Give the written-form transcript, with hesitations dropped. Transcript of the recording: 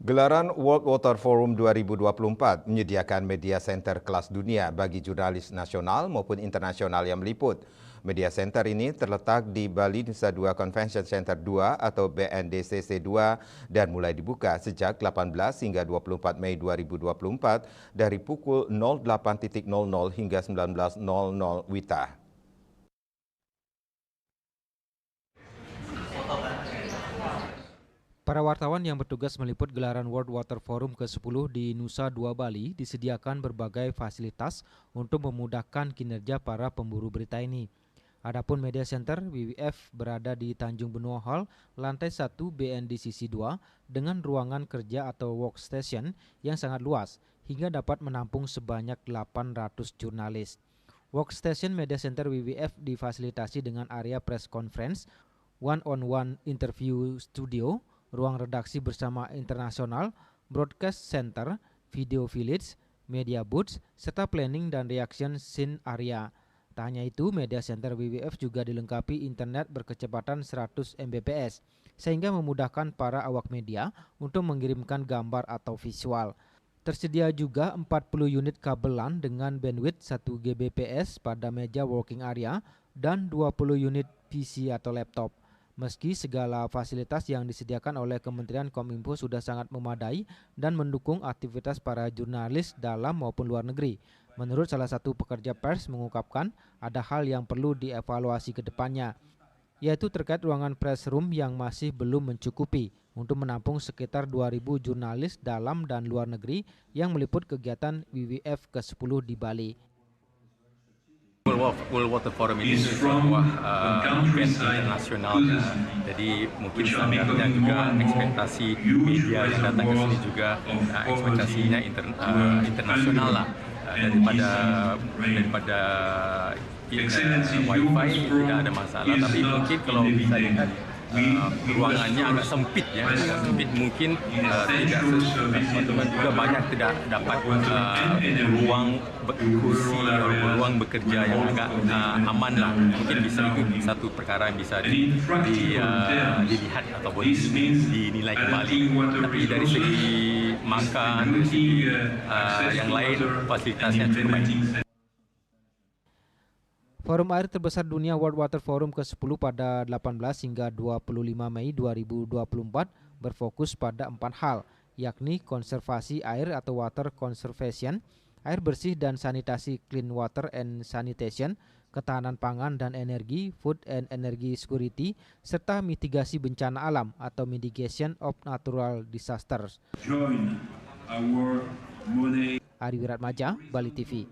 Gelaran World Water Forum 2024 menyediakan media center kelas dunia bagi jurnalis nasional maupun internasional yang meliput. Media center ini terletak di Bali Nusa Dua Convention Center 2 atau BNDCC 2 dan mulai dibuka sejak 18 hingga 24 Mei 2024 dari pukul 08.00 hingga 19.00 WITA. Para wartawan yang bertugas meliput gelaran World Water Forum ke-10 di Nusa Dua Bali disediakan berbagai fasilitas untuk memudahkan kinerja para pemburu berita ini. Adapun media center WWF berada di Tanjung Benua Hall, lantai 1 BNDCC 2 dengan ruangan kerja atau workstation yang sangat luas hingga dapat menampung sebanyak 800 jurnalis. Workstation Media Center WWF difasilitasi dengan area press conference, one-on-one interview studio, ruang redaksi bersama internasional, broadcast center, video village, media booths, serta planning dan reaction scene area. Tak hanya itu, media center WWF juga dilengkapi internet berkecepatan 100 Mbps, sehingga memudahkan para awak media untuk mengirimkan gambar atau visual. Tersedia juga 40 unit kabel LAN dengan bandwidth 1 Gbps pada meja working area dan 20 unit PC atau laptop. Meski segala fasilitas yang disediakan oleh Kementerian Kominfo sudah sangat memadai dan mendukung aktivitas para jurnalis dalam maupun luar negeri, menurut salah satu pekerja pers mengungkapkan ada hal yang perlu dievaluasi ke depannya, yaitu terkait ruangan press room yang masih belum mencukupi untuk menampung sekitar 2.000 jurnalis dalam dan luar negeri yang meliput kegiatan WWF ke-10 di Bali. World Water Forum ini sebuah event internasional, jadi mungkin standarnya juga ekspektasi media yang datang ke sini juga ekspektasinya internasional lah, daripada wifi tidak ada masalah, tapi mungkin kalau bisa dilihat ruangannya agak sempit ya, mungkin tidak juga banyak tidak dapat ruang kursi atau ruang bekerja yang agak aman lah. Mungkin bisa itu satu perkara yang bisa dilihat ataupun dinilai kembali. Tapi dari segi makan, dari segi yang lain fasilitasnya cukup baik. Forum air terbesar dunia World Water Forum ke-10 pada 18 hingga 25 Mei 2024 berfokus pada 4 hal, yakni konservasi air atau water conservation, air bersih dan sanitasi clean water and sanitation, ketahanan pangan dan energi, food and energy security, serta mitigasi bencana alam atau mitigation of natural disasters. Ari Wiratmaja, Bali TV.